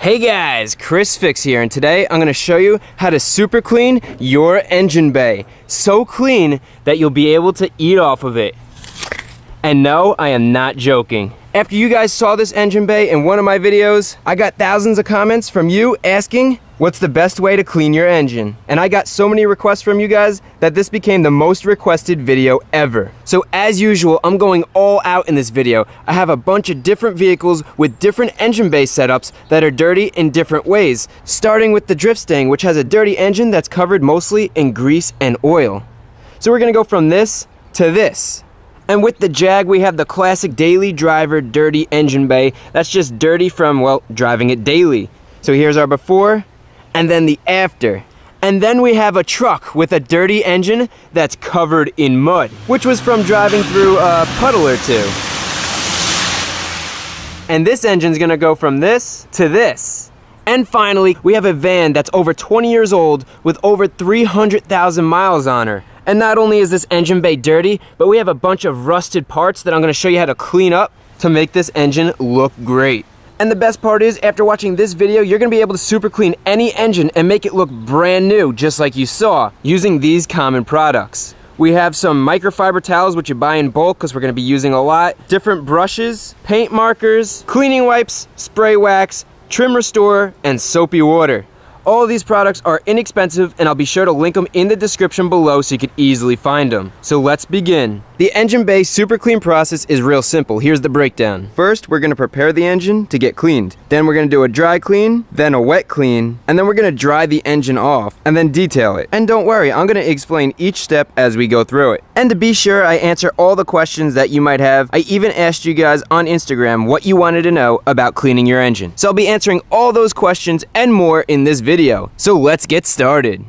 Hey guys, Chris Fix here, and today I'm going to show you how to super clean your engine bay. So clean that you'll be able to eat off of it. And no, I am not joking. After you guys saw this engine bay in one of my videos, I got thousands of comments from you asking what's the best way to clean your engine. And I got so many requests from you guys that this became the most requested video ever. So as usual, I'm going all out in this video. I have a bunch of different vehicles with different engine bay setups that are dirty in different ways. Starting with the Drift Stang, which has a dirty engine that's covered mostly in grease and oil. So we're gonna go from this to this. And with the Jag, we have the classic daily driver dirty engine bay. That's just dirty from, well, driving it daily. So here's our before, and then the after. And then we have a truck with a dirty engine that's covered in mud, which was from driving through a puddle or two. And this engine's gonna go from this to this. And finally, we have a van that's over 20 years old with over 300,000 miles on her. And not only is this engine bay dirty, but we have a bunch of rusted parts that I'm gonna show you how to clean up to make this engine look great. And the best part is, after watching this video, you're gonna be able to super clean any engine and make it look brand new, just like you saw, using these common products. We have some microfiber towels, which you buy in bulk because we're gonna be using a lot, different brushes, paint markers, cleaning wipes, spray wax, trim restorer, and soapy water. All of these products are inexpensive, and I'll be sure to link them in the description below so you can easily find them. So let's begin. The engine bay super clean process is real simple. Here's the breakdown. First, we're gonna prepare the engine to get cleaned. Then we're gonna do a dry clean, then a wet clean, and then we're gonna dry the engine off and then detail it. And don't worry, I'm gonna explain each step as we go through it. And to be sure I answer all the questions that you might have, I even asked you guys on Instagram what you wanted to know about cleaning your engine. So I'll be answering all those questions and more in this video. So let's get started.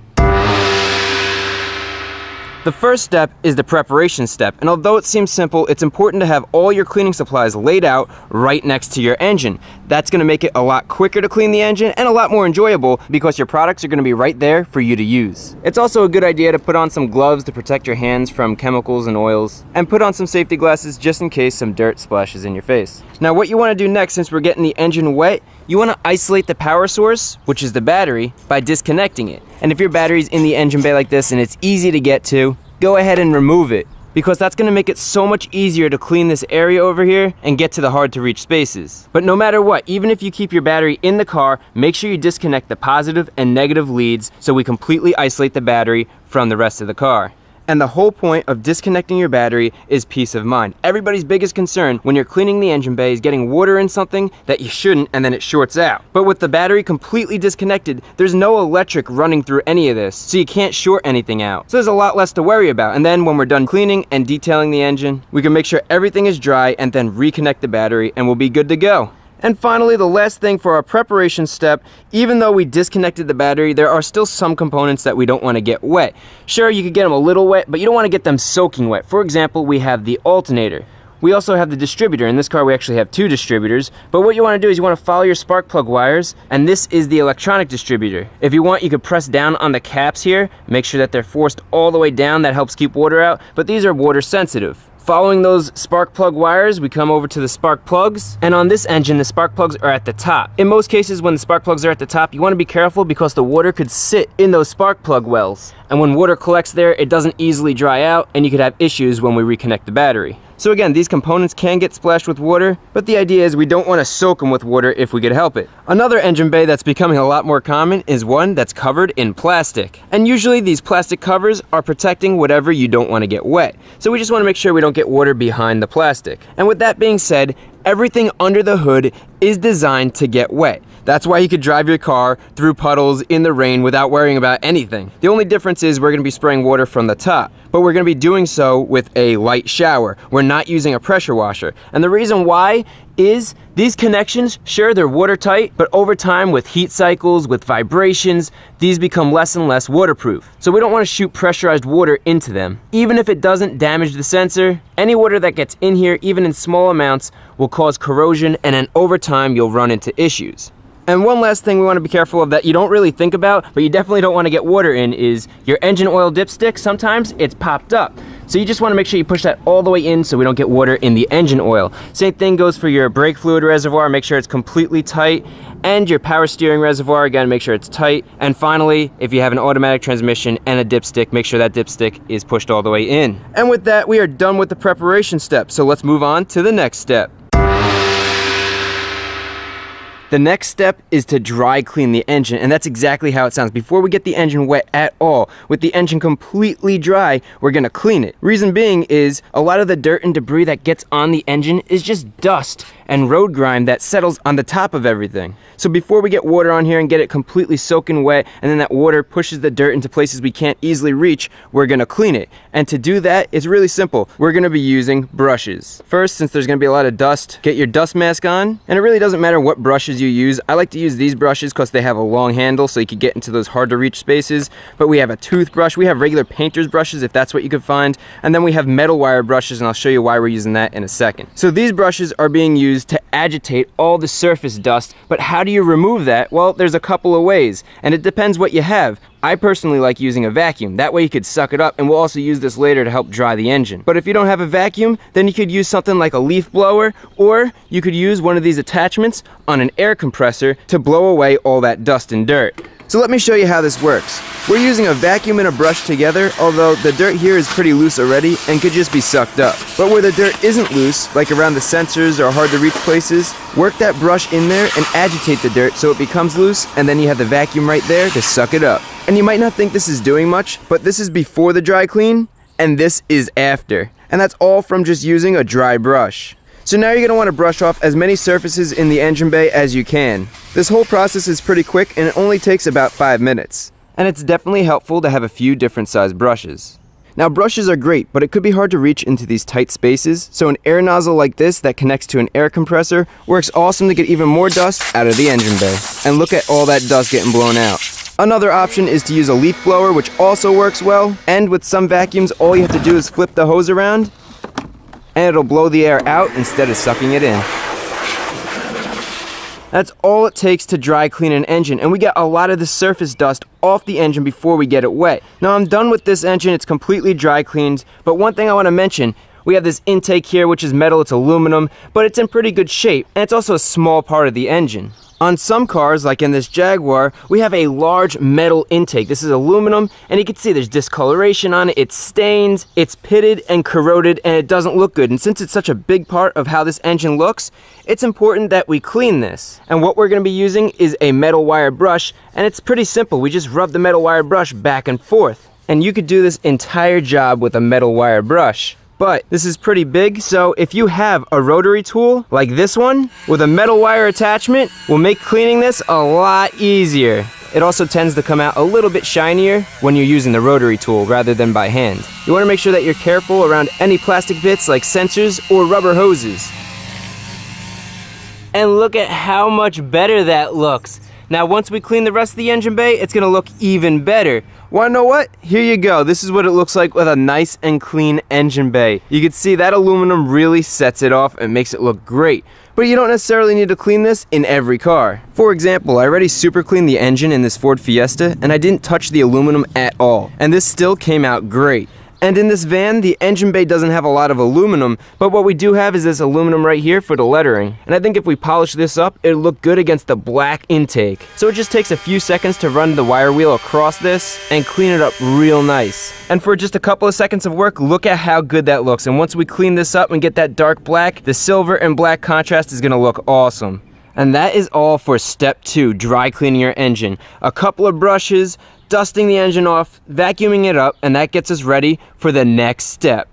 The first step is the preparation step, and although it seems simple, it's important to have all your cleaning supplies laid out right next to your engine. That's going to make it a lot quicker to clean the engine and a lot more enjoyable because your products are going to be right there for you to use. It's also a good idea to put on some gloves to protect your hands from chemicals and oils, and put on some safety glasses just in case some dirt splashes in your face. Now what you want to do next, since we're getting the engine wet, you want to isolate the power source, which is the battery, by disconnecting it. And if your battery's in the engine bay like this and it's easy to get to, go ahead and remove it, because that's going to make it so much easier to clean this area over here and get to the hard to reach spaces. But no matter what, even if you keep your battery in the car, make sure you disconnect the positive and negative leads so we completely isolate the battery from the rest of the car. And the whole point of disconnecting your battery is peace of mind. Everybody's biggest concern when you're cleaning the engine bay is getting water in something that you shouldn't and then it shorts out. But with the battery completely disconnected, there's no electric running through any of this, so you can't short anything out. So there's a lot less to worry about. And then when we're done cleaning and detailing the engine, we can make sure everything is dry and then reconnect the battery and we'll be good to go. And finally, the last thing for our preparation step, even though we disconnected the battery, there are still some components that we don't want to get wet. Sure, you could get them a little wet, but you don't want to get them soaking wet. For example, we have the alternator. We also have the distributor. In this car, we actually have two distributors. But what you want to do is you want to follow your spark plug wires, and this is the electronic distributor. If you want, you could press down on the caps here, make sure that they're forced all the way down. That helps keep water out, but these are water sensitive. Following those spark plug wires, we come over to the spark plugs, and on this engine, the spark plugs are at the top. In most cases, when the spark plugs are at the top, you want to be careful because the water could sit in those spark plug wells. And when water collects there, it doesn't easily dry out, and you could have issues when we reconnect the battery. So again, these components can get splashed with water, but the idea is we don't want to soak them with water if we could help it. Another engine bay that's becoming a lot more common is one that's covered in plastic. And usually these plastic covers are protecting whatever you don't want to get wet. So we just want to make sure we don't get water behind the plastic. And with that being said, everything under the hood is designed to get wet. That's why you could drive your car through puddles in the rain without worrying about anything. The only difference is we're going to be spraying water from the top, but we're going to be doing so with a light shower. We're not using a pressure washer. And the reason why is these connections, sure, they're watertight, but over time with heat cycles, with vibrations, these become less and less waterproof. So we don't want to shoot pressurized water into them. Even if it doesn't damage the sensor, any water that gets in here, even in small amounts, will cause corrosion, and then over time you'll run into issues. And one last thing we want to be careful of that you don't really think about, but you definitely don't want to get water in, is your engine oil dipstick. Sometimes it's popped up. So you just want to make sure you push that all the way in so we don't get water in the engine oil. Same thing goes for your brake fluid reservoir. Make sure it's completely tight. And your power steering reservoir, again, make sure it's tight. And finally, if you have an automatic transmission and a dipstick, make sure that dipstick is pushed all the way in. And with that, we are done with the preparation step. So let's move on to the next step. The next step is to dry clean the engine, and that's exactly how it sounds. Before we get the engine wet at all, with the engine completely dry, we're gonna clean it. Reason being is a lot of the dirt and debris that gets on the engine is just dust and road grime that settles on the top of everything. So before we get water on here and get it completely soaking wet, and then that water pushes the dirt into places we can't easily reach, we're gonna clean it. And to do that, it's really simple. We're gonna be using brushes. First, since there's gonna be a lot of dust, get your dust mask on, and it really doesn't matter what brushes you use. I like to use these brushes because they have a long handle so you can get into those hard to reach spaces. But we have a toothbrush, we have regular painter's brushes if that's what you could find, and then we have metal wire brushes, and I'll show you why we're using that in a second. So these brushes are being used to agitate all the surface dust, but how do you remove that? Well, there's a couple of ways, and it depends what you have. I personally like using a vacuum. That way you could suck it up, and we'll also use this later to help dry the engine. But if you don't have a vacuum, then you could use something like a leaf blower, or you could use one of these attachments on an air compressor to blow away all that dust and dirt. So let me show you how this works. We're using a vacuum and a brush together, although the dirt here is pretty loose already and could just be sucked up. But where the dirt isn't loose, like around the sensors or hard to reach places, work that brush in there and agitate the dirt so it becomes loose, and then you have the vacuum right there to suck it up. And you might not think this is doing much, but this is before the dry clean, and this is after. And that's all from just using a dry brush. So now you're going to want to brush off as many surfaces in the engine bay as you can. This whole process is pretty quick and it only takes about 5 minutes. And it's definitely helpful to have a few different size brushes. Now brushes are great, but it could be hard to reach into these tight spaces, so an air nozzle like this that connects to an air compressor works awesome to get even more dust out of the engine bay. And look at all that dust getting blown out. Another option is to use a leaf blower, which also works well, and with some vacuums all you have to do is flip the hose around and it'll blow the air out instead of sucking it in. That's all it takes to dry clean an engine, and we get a lot of the surface dust off the engine before we get it wet. Now I'm done with this engine, it's completely dry cleaned, but one thing I want to mention, we have this intake here which is metal, it's aluminum, but it's in pretty good shape, and it's also a small part of the engine. On some cars, like in this Jaguar, we have a large metal intake. This is aluminum, and you can see there's discoloration on it, it's stained, it's pitted and corroded, and it doesn't look good. And since it's such a big part of how this engine looks, it's important that we clean this. And what we're going to be using is a metal wire brush, and it's pretty simple. We just rub the metal wire brush back and forth. And you could do this entire job with a metal wire brush. But this is pretty big, so if you have a rotary tool like this one with a metal wire attachment, will make cleaning this a lot easier. It also tends to come out a little bit shinier when you're using the rotary tool rather than by hand. You want to make sure that you're careful around any plastic bits like sensors or rubber hoses. And look at how much better that looks. Now once we clean the rest of the engine bay, it's going to look even better. Wanna know what? Here you go. This is what it looks like with a nice and clean engine bay. You can see that aluminum really sets it off and makes it look great. But you don't necessarily need to clean this in every car. For example, I already super cleaned the engine in this Ford Fiesta and I didn't touch the aluminum at all. And this still came out great. And in this van, the engine bay doesn't have a lot of aluminum, but what we do have is this aluminum right here for the lettering. And I think if we polish this up, it'll look good against the black intake. So it just takes a few seconds to run the wire wheel across this and clean it up real nice. And for just a couple of seconds of work, look at how good that looks. And once we clean this up and get that dark black, the silver and black contrast is gonna look awesome. And that is all for step 2, dry cleaning your engine. A couple of brushes, dusting the engine off, vacuuming it up, and that gets us ready for the next step.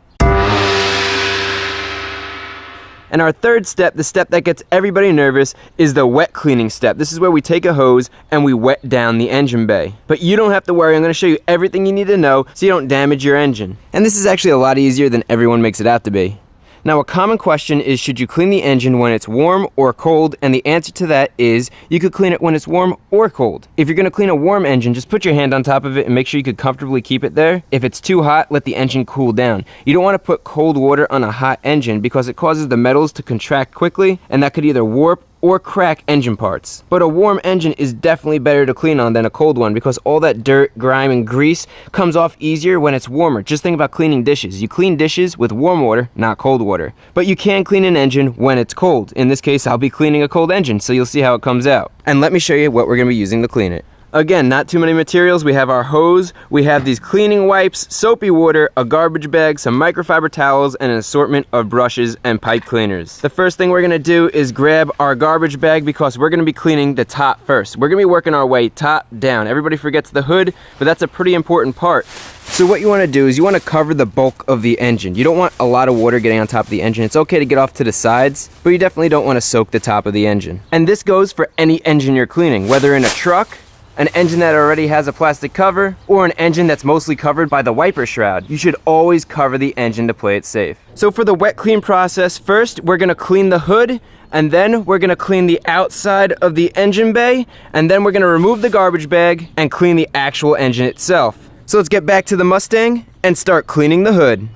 And our third step, the step that gets everybody nervous, is the wet cleaning step. This is where we take a hose and we wet down the engine bay. But you don't have to worry, I'm gonna show you everything you need to know so you don't damage your engine. And this is actually a lot easier than everyone makes it out to be. Now a common question is, should you clean the engine when it's warm or cold? And the answer to that is, you could clean it when it's warm or cold. If you're gonna clean a warm engine, just put your hand on top of it and make sure you could comfortably keep it there. If it's too hot, let the engine cool down. You don't wanna put cold water on a hot engine because it causes the metals to contract quickly, and that could either warp or crack engine parts. But a warm engine is definitely better to clean on than a cold one because all that dirt, grime, and grease comes off easier when it's warmer. Just think about cleaning dishes. You clean dishes with warm water, not cold water. But you can clean an engine when it's cold. In this case, I'll be cleaning a cold engine, so you'll see how it comes out. And let me show you what we're going to be using to clean it. Again, not too many materials. We have our hose, we have these cleaning wipes, soapy water, a garbage bag, some microfiber towels, and an assortment of brushes and pipe cleaners. The first thing we're gonna do is grab our garbage bag because we're gonna be cleaning the top first. We're gonna be working our way top down. Everybody forgets the hood, but that's a pretty important part. So what you want to do is you want to cover the bulk of the engine. You don't want a lot of water getting on top of the engine. It's okay to get off to the sides, but you definitely don't want to soak the top of the engine. And this goes for any engine you're cleaning, whether in a truck, an engine that already has a plastic cover, or an engine that's mostly covered by the wiper shroud. You should always cover the engine to play it safe. So for the wet clean process, first we're going to clean the hood, and then we're going to clean the outside of the engine bay, and then we're going to remove the garbage bag and clean the actual engine itself. So let's get back to the Mustang and start cleaning the hood.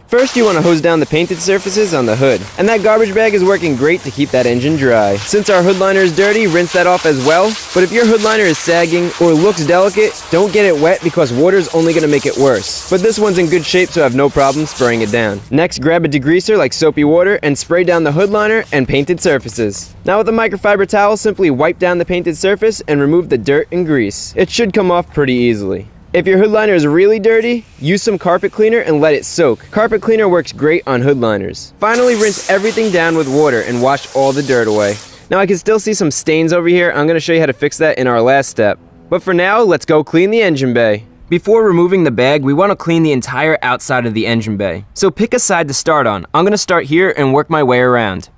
First, you want to hose down the painted surfaces on the hood, and that garbage bag is working great to keep that engine dry. Since our hood liner is dirty, rinse that off as well, but if your hood liner is sagging or looks delicate, don't get it wet because water is only going to make it worse. But this one's in good shape, so I have no problem spraying it down. Next, grab a degreaser like soapy water and spray down the hood liner and painted surfaces. Now with a microfiber towel, simply wipe down the painted surface and remove the dirt and grease. It should come off pretty easily. If your hood liner is really dirty, use some carpet cleaner and let it soak. Carpet cleaner works great on hood liners. Finally, rinse everything down with water and wash all the dirt away. Now I can still see some stains over here. I'm going to show you how to fix that in our last step. But for now, let's go clean the engine bay. Before removing the bag, we want to clean the entire outside of the engine bay. So pick a side to start on. I'm going to start here and work my way around.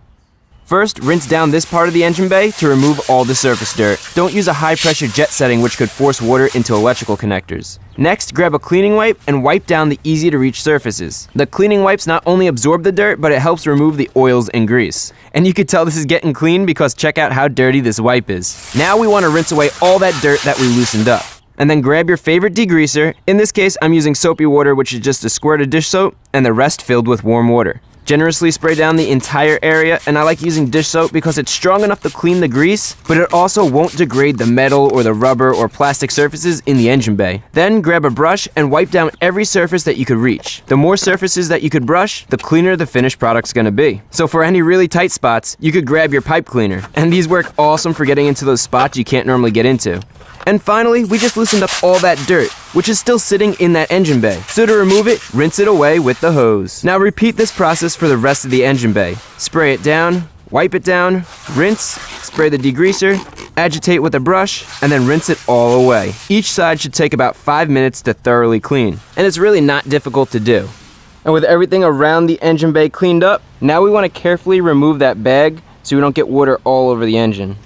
First, rinse down this part of the engine bay to remove all the surface dirt. Don't use a high pressure jet setting which could force water into electrical connectors. Next, grab a cleaning wipe and wipe down the easy to reach surfaces. The cleaning wipes not only absorb the dirt, but it helps remove the oils and grease. And you can tell this is getting clean because check out how dirty this wipe is. Now we want to rinse away all that dirt that we loosened up. And then grab your favorite degreaser. In this case, I'm using soapy water, which is just a squirt of dish soap, and the rest filled with warm water. Generously spray down the entire area, and I like using dish soap because it's strong enough to clean the grease, but it also won't degrade the metal or the rubber or plastic surfaces in the engine bay. Then grab a brush and wipe down every surface that you could reach. The more surfaces that you could brush, the cleaner the finished product's gonna be. So for any really tight spots, you could grab your pipe cleaner, and these work awesome for getting into those spots you can't normally get into. And finally, we just loosened up all that dirt, which is still sitting in that engine bay. So to remove it, rinse it away with the hose. Now repeat this process for the rest of the engine bay. Spray it down, wipe it down, rinse, spray the degreaser, agitate with a brush, and then rinse it all away. Each side should take about 5 minutes to thoroughly clean, and it's really not difficult to do. And with everything around the engine bay cleaned up, now we want to carefully remove that bag so we don't get water all over the engine.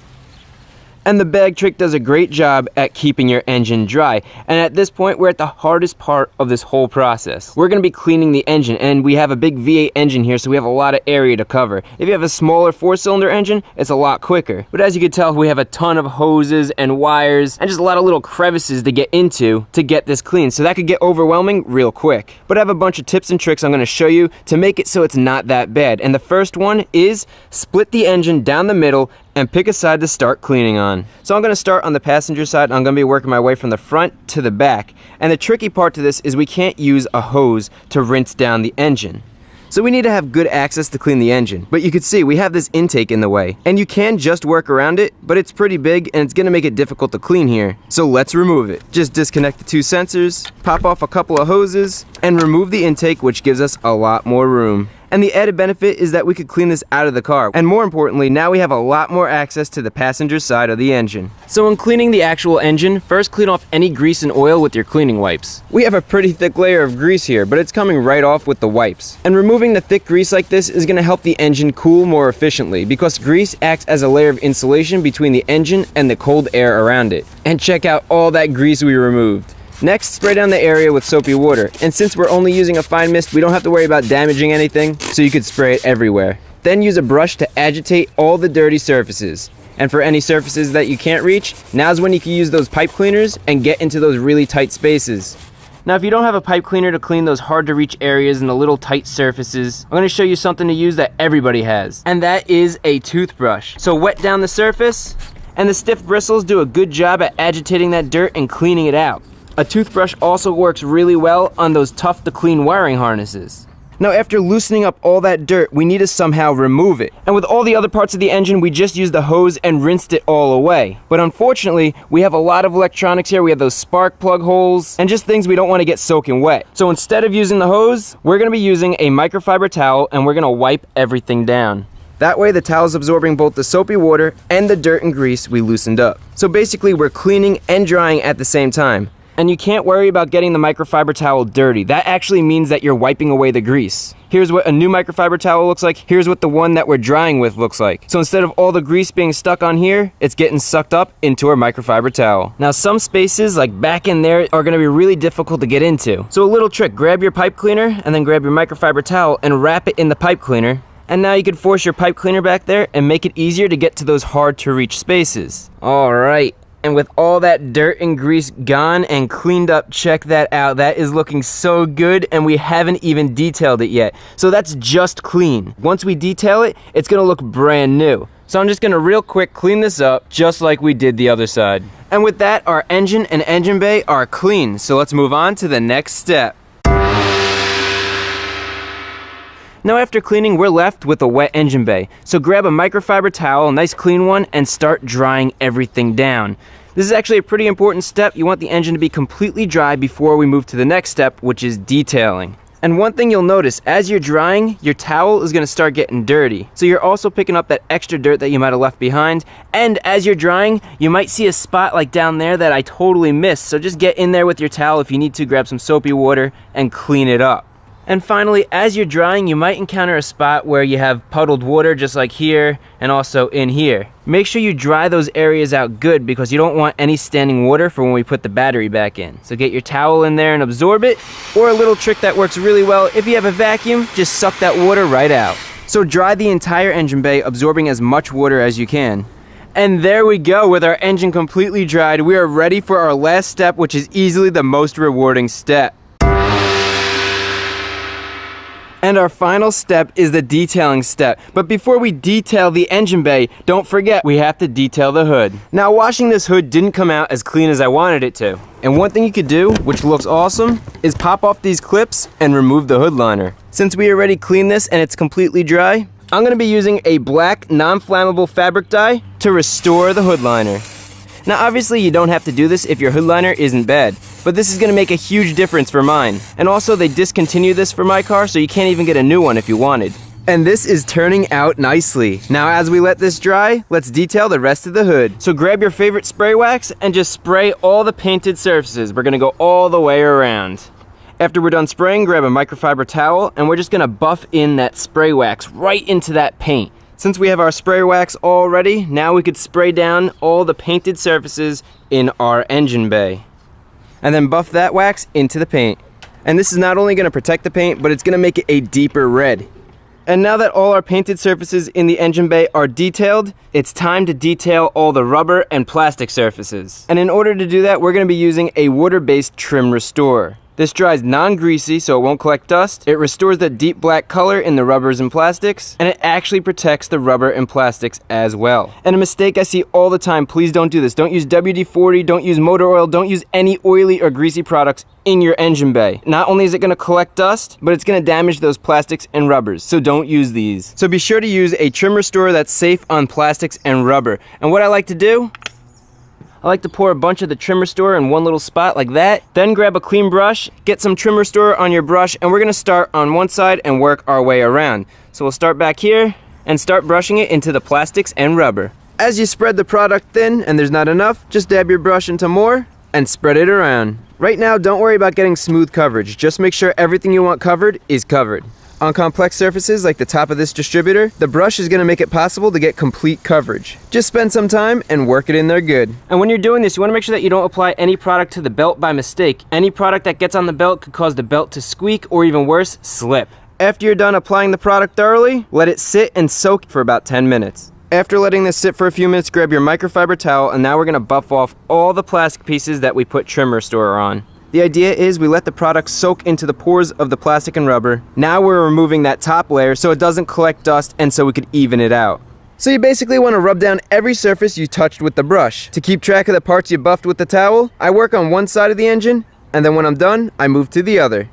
And the bag trick does a great job at keeping your engine dry. And at this point, we're at the hardest part of this whole process. We're going to be cleaning the engine, and we have a big V8 engine here, so we have a lot of area to cover. If you have a smaller 4-cylinder engine, it's a lot quicker. But as you can tell, we have a ton of hoses and wires and just a lot of little crevices to get into to get this clean. So that could get overwhelming real quick. But I have a bunch of tips and tricks I'm going to show you to make it so it's not that bad. And the first one is split the engine down the middle and pick a side to start cleaning on. So I'm going to start on the passenger side, and I'm going to be working my way from the front to the back. And the tricky part to this is we can't use a hose to rinse down the engine. So we need to have good access to clean the engine. But you can see we have this intake in the way, and you can just work around it, but it's pretty big and it's going to make it difficult to clean here. So let's remove it. Just disconnect the 2 sensors, pop off a couple of hoses, and remove the intake, which gives us a lot more room. And the added benefit is that we could clean this out of the car. And more importantly, now we have a lot more access to the passenger side of the engine. So when cleaning the actual engine, first clean off any grease and oil with your cleaning wipes. We have a pretty thick layer of grease here, but it's coming right off with the wipes. And removing the thick grease like this is going to help the engine cool more efficiently because grease acts as a layer of insulation between the engine and the cold air around it. And check out all that grease we removed. Next, spray down the area with soapy water. And since we're only using a fine mist, we don't have to worry about damaging anything, so you could spray it everywhere. Then use a brush to agitate all the dirty surfaces. And for any surfaces that you can't reach, now's when you can use those pipe cleaners and get into those really tight spaces. Now, if you don't have a pipe cleaner to clean those hard to reach areas and the little tight surfaces, I'm going to show you something to use that everybody has, and that is a toothbrush. So wet down the surface, and the stiff bristles do a good job at agitating that dirt and cleaning it out. A toothbrush also works really well on those tough to clean wiring harnesses. Now, after loosening up all that dirt, we need to somehow remove it. And with all the other parts of the engine, we just used the hose and rinsed it all away. But unfortunately, we have a lot of electronics here. We have those spark plug holes and just things we don't want to get soaking wet. So instead of using the hose, we're going to be using a microfiber towel, and we're going to wipe everything down. That way the towel is absorbing both the soapy water and the dirt and grease we loosened up. So basically, we're cleaning and drying at the same time. And you can't worry about getting the microfiber towel dirty. That actually means that you're wiping away the grease. Here's what a new microfiber towel looks like. Here's what the one that we're drying with looks like. So instead of all the grease being stuck on here, it's getting sucked up into our microfiber towel. Now, some spaces, like back in there, are gonna be really difficult to get into. So a little trick, grab your pipe cleaner and then grab your microfiber towel and wrap it in the pipe cleaner. And now you can force your pipe cleaner back there and make it easier to get to those hard to reach spaces. All right. And with all that dirt and grease gone and cleaned up, check that out. That is looking so good, and we haven't even detailed it yet. So that's just clean. Once we detail it, it's gonna look brand new. So I'm just gonna real quick clean this up just like we did the other side. And with that, our engine and engine bay are clean. So let's move on to the next step. Now, after cleaning, we're left with a wet engine bay. So grab a microfiber towel, a nice clean one, and start drying everything down. This is actually a pretty important step. You want the engine to be completely dry before we move to the next step, which is detailing. And one thing you'll notice, as you're drying, your towel is gonna start getting dirty. So you're also picking up that extra dirt that you might have left behind. And as you're drying, you might see a spot like down there that I totally missed. So just get in there with your towel if you need to, grab some soapy water and clean it up. And finally, as you're drying, you might encounter a spot where you have puddled water, just like here and also in here. Make sure you dry those areas out good because you don't want any standing water for when we put the battery back in. So get your towel in there and absorb it, or a little trick that works really well, if you have a vacuum, just suck that water right out. So dry the entire engine bay, absorbing as much water as you can. And there we go, with our engine completely dried, we are ready for our last step, which is easily the most rewarding step. And our final step is the detailing step. But before we detail the engine bay, don't forget we have to detail the hood. Now, washing this hood didn't come out as clean as I wanted it to. And one thing you could do, which looks awesome, is pop off these clips and remove the hood liner. Since we already cleaned this and it's completely dry, I'm gonna be using a black non-flammable fabric dye to restore the hood liner. Now, obviously you don't have to do this if your hood liner isn't bad, but this is gonna make a huge difference for mine. And also, they discontinued this for my car, so you can't even get a new one if you wanted. And this is turning out nicely. Now, as we let this dry, let's detail the rest of the hood. So grab your favorite spray wax and just spray all the painted surfaces. We're gonna go all the way around. After we're done spraying, grab a microfiber towel, and we're just gonna buff in that spray wax right into that paint. Since we have our spray wax all ready, now we could spray down all the painted surfaces in our engine bay. And then buff that wax into the paint. And this is not only going to protect the paint, but it's going to make it a deeper red. And now that all our painted surfaces in the engine bay are detailed, it's time to detail all the rubber and plastic surfaces. And in order to do that, we're going to be using a water-based trim restorer. This dries non-greasy, so it won't collect dust. It restores the deep black color in the rubbers and plastics, and it actually protects the rubber and plastics as well. And a mistake I see all the time, please don't do this. Don't use WD-40, don't use motor oil, don't use any oily or greasy products in your engine bay. Not only is it gonna collect dust, but it's gonna damage those plastics and rubbers, so don't use these. So be sure to use a trim restorer that's safe on plastics and rubber. And what I like to do, I like to pour a bunch of the trim restorer in one little spot like that. Then grab a clean brush, get some trim restorer on your brush, and we're gonna start on one side and work our way around. So we'll start back here and start brushing it into the plastics and rubber. As you spread the product thin and there's not enough, just dab your brush into more and spread it around. Right now, don't worry about getting smooth coverage. Just make sure everything you want covered is covered. On complex surfaces like the top of this distributor, the brush is going to make it possible to get complete coverage. Just spend some time and work it in there good. And when you're doing this, you want to make sure that you don't apply any product to the belt by mistake. Any product that gets on the belt could cause the belt to squeak or even worse, slip. After you're done applying the product thoroughly, let it sit and soak for about 10 minutes. After letting this sit for a few minutes, grab your microfiber towel, and now we're going to buff off all the plastic pieces that we put trim restorer on. The idea is we let the product soak into the pores of the plastic and rubber. Now we're removing that top layer so it doesn't collect dust and so we could even it out. So you basically want to rub down every surface you touched with the brush. To keep track of the parts you buffed with the towel, I work on one side of the engine, and then when I'm done, I move to the other.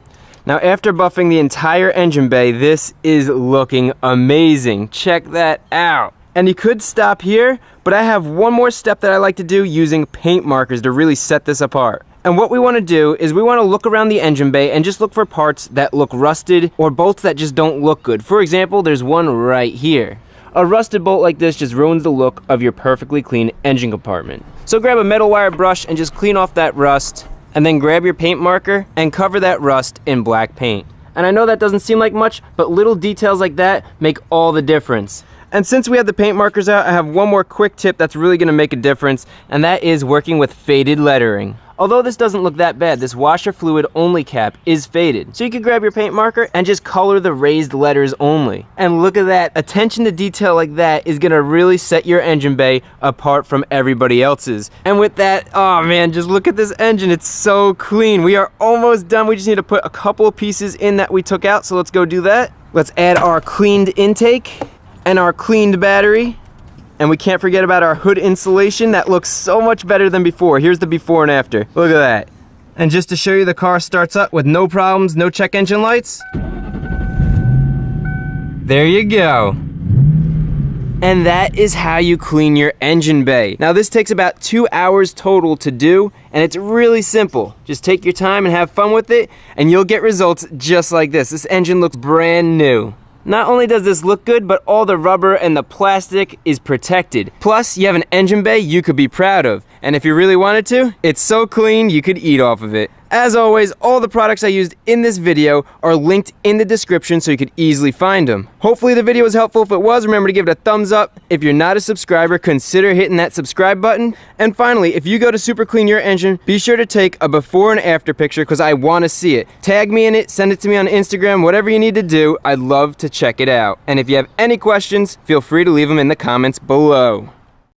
Now after buffing the entire engine bay, this is looking amazing. Check that out. And you could stop here, but I have one more step that I like to do using paint markers to really set this apart. And what we want to do is we want to look around the engine bay and just look for parts that look rusted or bolts that just don't look good. For example, there's one right here. A rusted bolt like this just ruins the look of your perfectly clean engine compartment. So grab a metal wire brush and just clean off that rust, and then grab your paint marker and cover that rust in black paint. And I know that doesn't seem like much, but little details like that make all the difference. And since we have the paint markers out, I have one more quick tip that's really going to make a difference, and that is working with faded lettering. Although this doesn't look that bad, this washer fluid only cap is faded. So you can grab your paint marker and just color the raised letters only. And look at that, attention to detail like that is gonna really set your engine bay apart from everybody else's. And with that, oh man, just look at this engine, it's so clean. We are almost done, we just need to put a couple of pieces in that we took out, so let's go do that. Let's add our cleaned intake and our cleaned battery. And we can't forget about our hood insulation. That looks so much better than before. Here's the before and after. Look at that. And just to show you, the car starts up with no problems, no check engine lights. There you go. And that is how you clean your engine bay. Now this takes about 2 hours total to do, and it's really simple. Just take your time and have fun with it, and you'll get results just like this. This engine looks brand new. Not only does this look good, but all the rubber and the plastic is protected. Plus, you have an engine bay you could be proud of. And if you really wanted to, it's so clean you could eat off of it. As always, all the products I used in this video are linked in the description so you could easily find them. Hopefully the video was helpful. If it was, remember to give it a thumbs up. If you're not a subscriber, consider hitting that subscribe button. And finally, if you go to Super Clean Your Engine, be sure to take a before and after picture because I want to see it. Tag me in it, send it to me on Instagram, whatever you need to do. I'd love to check it out. And if you have any questions, feel free to leave them in the comments below.